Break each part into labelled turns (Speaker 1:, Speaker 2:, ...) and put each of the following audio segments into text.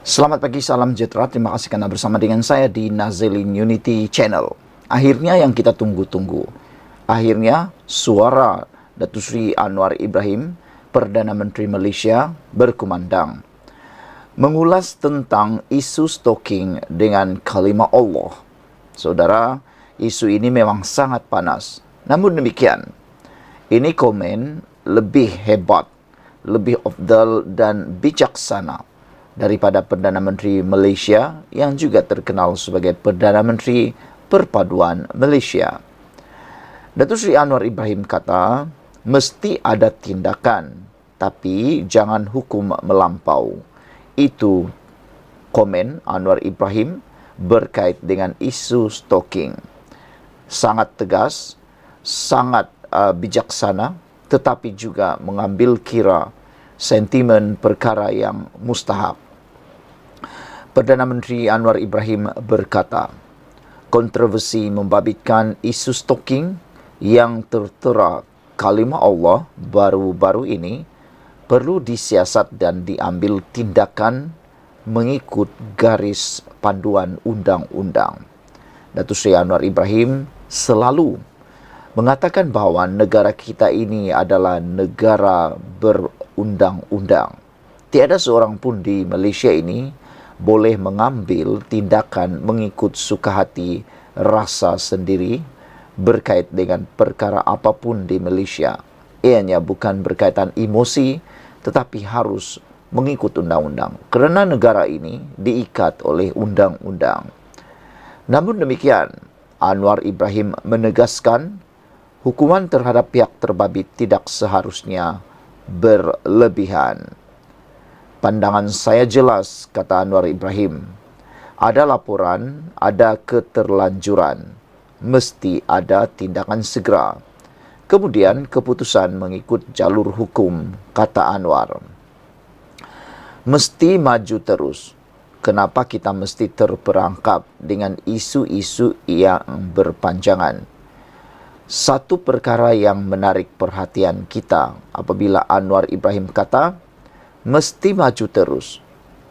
Speaker 1: Selamat pagi, salam sejahtera. Terima kasih karena bersama dengan saya di Nazilin Unity Channel. Akhirnya yang kita tunggu-tunggu. Akhirnya suara Datuk Seri Anwar Ibrahim, Perdana Menteri Malaysia, berkumandang. Mengulas tentang isu stalking dengan kalimah Allah. Saudara, isu ini memang sangat panas. Namun demikian, ini komen lebih hebat, lebih afdal dan bijaksana daripada Perdana Menteri Malaysia yang juga terkenal sebagai Perdana Menteri Perpaduan Malaysia. Datuk Seri Anwar Ibrahim kata, mesti ada tindakan, tapi jangan hukum melampau. Itu komen Anwar Ibrahim berkait dengan isu stalking. Sangat tegas, sangat bijaksana, tetapi juga mengambil kira sentimen perkara yang mustahak. Perdana Menteri Anwar Ibrahim berkata, kontroversi membabitkan isu stalking yang tertera kalimah Allah baru-baru ini perlu disiasat dan diambil tindakan mengikut garis panduan undang-undang. Datuk Seri Anwar Ibrahim selalu mengatakan bahawa negara kita ini adalah negara berundang-undang. Tiada seorang pun di Malaysia ini boleh mengambil tindakan mengikut suka hati rasa sendiri berkait dengan perkara apapun di Malaysia. Ianya bukan berkaitan emosi, tetapi harus mengikut undang-undang. Kerana negara ini diikat oleh undang-undang. Namun demikian, Anwar Ibrahim menegaskan hukuman terhadap pihak terbabit tidak seharusnya berlebihan. Pandangan saya jelas, kata Anwar Ibrahim. Ada laporan, ada keterlanjuran. Mesti ada tindakan segera. Kemudian keputusan mengikut jalur hukum, kata Anwar. Mesti maju terus. Kenapa kita mesti terperangkap dengan isu-isu yang berpanjangan? Satu perkara yang menarik perhatian kita apabila Anwar Ibrahim kata, mesti maju terus.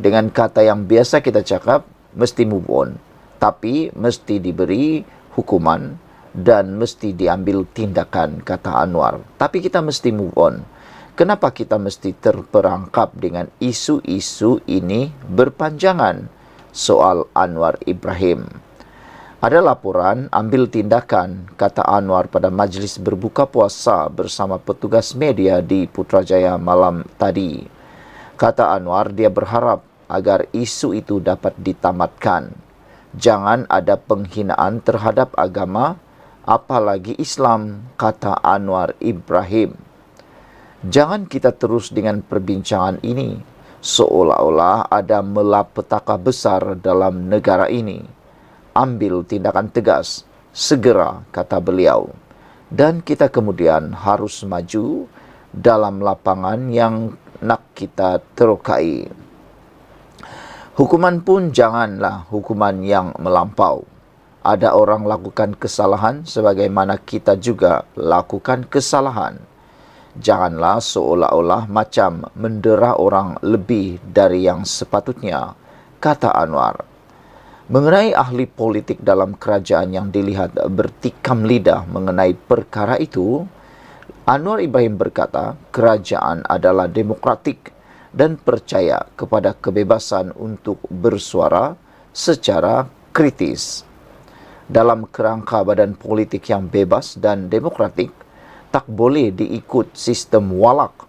Speaker 1: Dengan kata yang biasa kita cakap, mesti move on. Tapi mesti diberi hukuman dan mesti diambil tindakan, kata Anwar. Tapi kita mesti move on. Kenapa kita mesti terperangkap dengan isu-isu ini berpanjangan? Soal Anwar Ibrahim. Ada laporan, ambil tindakan, kata Anwar pada majlis berbuka puasa bersama petugas media di Putrajaya malam tadi. Kata Anwar, dia berharap agar isu itu dapat ditamatkan. Jangan ada penghinaan terhadap agama, apalagi Islam, kata Anwar Ibrahim. Jangan kita terus dengan perbincangan ini, seolah-olah ada malapetaka besar dalam negara ini. Ambil tindakan tegas, segera, kata beliau. Dan kita kemudian harus maju dalam lapangan yang nak kita terokai. Hukuman pun janganlah hukuman yang melampau. Ada orang lakukan kesalahan sebagaimana kita juga lakukan kesalahan. Janganlah seolah-olah macam mendera orang lebih dari yang sepatutnya, kata Anwar. Mengenai ahli politik dalam kerajaan yang dilihat bertikam lidah mengenai perkara itu, Anwar Ibrahim berkata, kerajaan adalah demokratik dan percaya kepada kebebasan untuk bersuara secara kritis. Dalam kerangka badan politik yang bebas dan demokratik, tak boleh diikut sistem walak.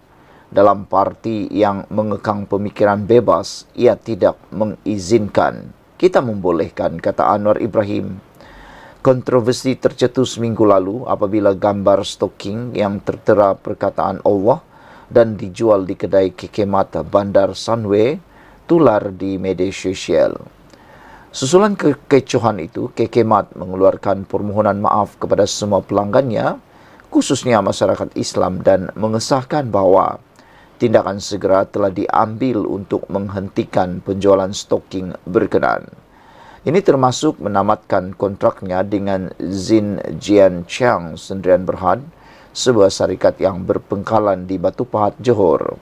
Speaker 1: Dalam parti yang mengekang pemikiran bebas, ia tidak mengizinkan. Kita membolehkan, kata Anwar Ibrahim. Kontroversi tercetus minggu lalu apabila gambar stalking yang tertera perkataan Allah dan dijual di kedai kekemat Bandar Sunway tular di media sosial. Susulan kekecohan itu, kekemat mengeluarkan permohonan maaf kepada semua pelanggannya, khususnya masyarakat Islam, dan mengesahkan bahawa tindakan segera telah diambil untuk menghentikan penjualan stalking berkenaan. Ini termasuk menamatkan kontraknya dengan Zin Jian Chiang Sendirian Berhad, sebuah syarikat yang berpengkalan di Batu Pahat, Johor.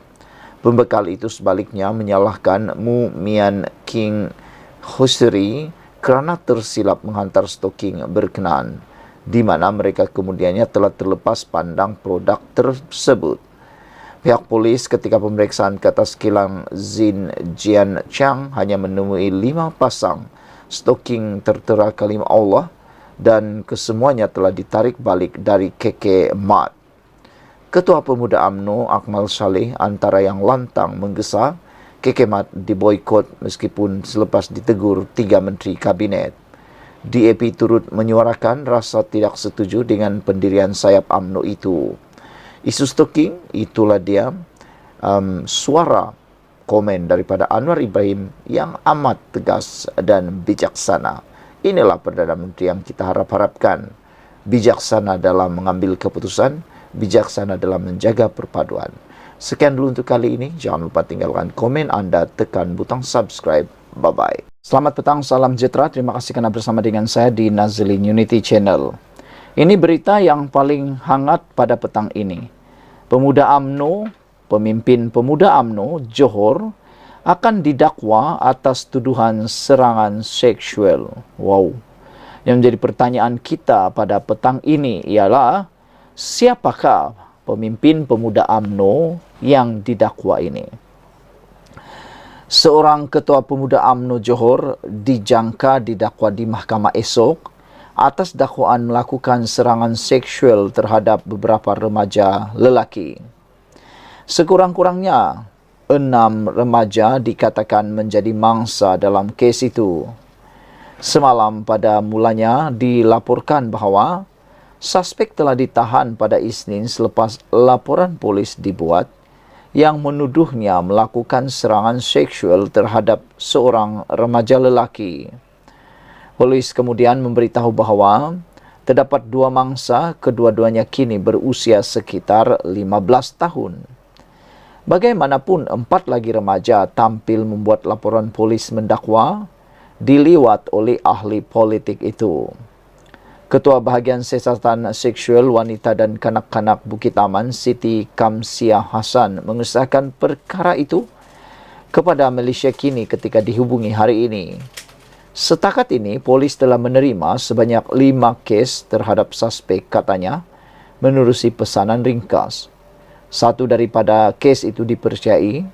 Speaker 1: Pembekal itu sebaliknya menyalahkan Mu Mian King Hoseri kerana tersilap menghantar stoking berkenaan, di mana mereka kemudiannya telah terlepas pandang produk tersebut. Pihak polis ketika pemeriksaan ke atas kilang Zin Jian Chang hanya menemui 5 pasang stoking tertera kalimah Allah dan kesemuanya telah ditarik balik dari KK Mat. Ketua Pemuda UMNO Akmal Saleh antara yang lantang menggesa KK Mat diboikot meskipun selepas ditegur 3 menteri kabinet. DAP turut menyuarakan rasa tidak setuju dengan pendirian sayap UMNO itu. Isu stoking, itulah dia suara komen daripada Anwar Ibrahim yang amat tegas dan bijaksana. Inilah Perdana Menteri yang kita harap-harapkan. Bijaksana dalam mengambil keputusan, bijaksana dalam menjaga perpaduan. Sekian dulu untuk kali ini. Jangan lupa tinggalkan komen Anda, tekan butang subscribe. Bye-bye. Selamat petang, salam sejahtera. Terima kasih kerana bersama dengan saya di Nazilin Unity Channel. Ini berita yang paling hangat pada petang ini. Pemuda UMNO, pemimpin Pemuda UMNO Johor akan didakwa atas tuduhan serangan seksual. Wow. Yang menjadi pertanyaan kita pada petang ini ialah, siapakah pemimpin Pemuda UMNO yang didakwa ini? Seorang ketua Pemuda UMNO Johor dijangka didakwa di mahkamah esok atas dakwaan melakukan serangan seksual terhadap beberapa remaja lelaki. Sekurang-kurangnya 6 remaja dikatakan menjadi mangsa dalam kes itu. Semalam pada mulanya dilaporkan bahawa suspek telah ditahan pada Isnin selepas laporan polis dibuat yang menuduhnya melakukan serangan seksual terhadap seorang remaja lelaki. Polis kemudian memberitahu bahawa terdapat 2 mangsa, kedua-duanya kini berusia sekitar 15 tahun. Bagaimanapun 4 lagi remaja tampil membuat laporan polis mendakwa diliwat oleh ahli politik itu. Ketua Bahagian Siasatan Seksual Wanita dan Kanak-Kanak Bukit Aman, Siti Kamsiah Hassan, mengesahkan perkara itu kepada Malaysia Kini ketika dihubungi hari ini. Setakat ini, polis telah menerima sebanyak 5 kes terhadap suspek, katanya, menerusi pesanan ringkas. Satu daripada kes itu dipercayai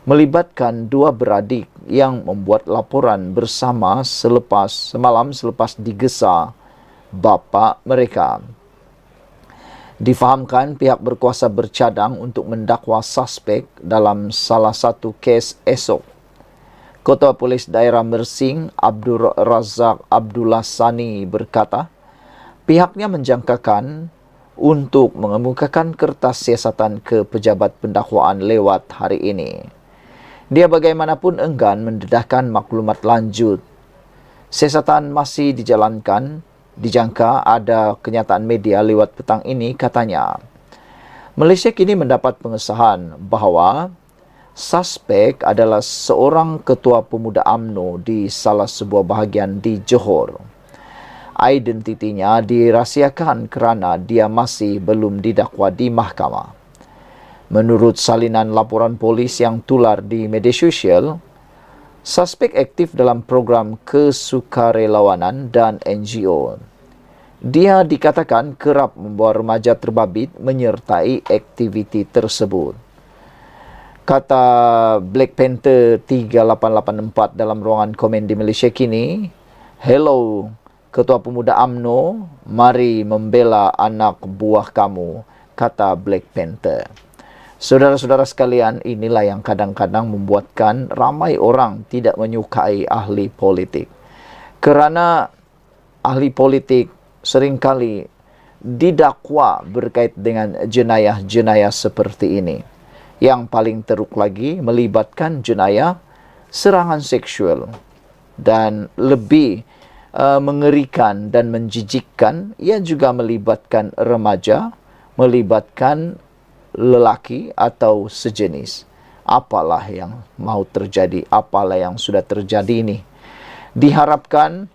Speaker 1: melibatkan 2 beradik yang membuat laporan bersama semalam selepas digesa bapa mereka. Difahamkan pihak berkuasa bercadang untuk mendakwa suspek dalam salah satu kes esok. Ketua Polis Daerah Mersing, Abdul Razak Abdullah Sani berkata, pihaknya menjangkakan untuk mengemukakan kertas siasatan ke pejabat pendakwaan lewat hari ini. Dia bagaimanapun enggan mendedahkan maklumat lanjut. Siasatan masih dijalankan. Dijangka ada kenyataan media lewat petang ini, katanya. Malaysia kini mendapat pengesahan bahawa suspek adalah seorang ketua Pemuda UMNO di salah sebuah bahagian di Johor. Identitinya dirahsiakan kerana dia masih belum didakwa di mahkamah. Menurut salinan laporan polis yang tular di media sosial, suspek aktif dalam program kesukarelawanan dan NGO. Dia dikatakan kerap membawa remaja terbabit menyertai aktiviti tersebut. Kata Black Panther 3884 dalam ruangan komen di Malaysia Kini, "Hello, Ketua Pemuda UMNO, mari membela anak buah kamu," kata Black Panther. Saudara-saudara sekalian, inilah yang kadang-kadang membuatkan ramai orang tidak menyukai ahli politik. Kerana ahli politik seringkali didakwa berkait dengan jenayah-jenayah seperti ini. Yang paling teruk lagi melibatkan jenayah serangan seksual. Dan lebih mengerikan dan menjijikkan, ia juga melibatkan remaja, melibatkan lelaki atau sejenis. Apalah yang mau terjadi, apalah yang sudah terjadi ini. Diharapkan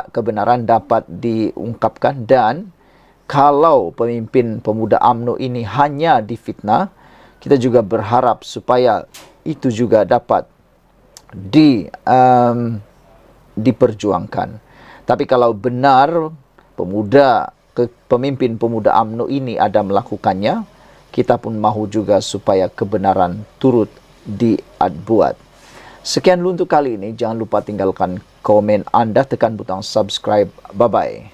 Speaker 1: kebenaran dapat diungkapkan, dan kalau pemimpin Pemuda UMNO ini hanya difitnah, kita juga berharap supaya itu juga dapat diperjuangkan. Tapi kalau benar pemimpin pemuda UMNO ini ada melakukannya, kita pun mahu juga supaya kebenaran turut dibuat. Sekian dulu untuk kali ini. Jangan lupa tinggalkan komen Anda, tekan butang subscribe. Bye-bye.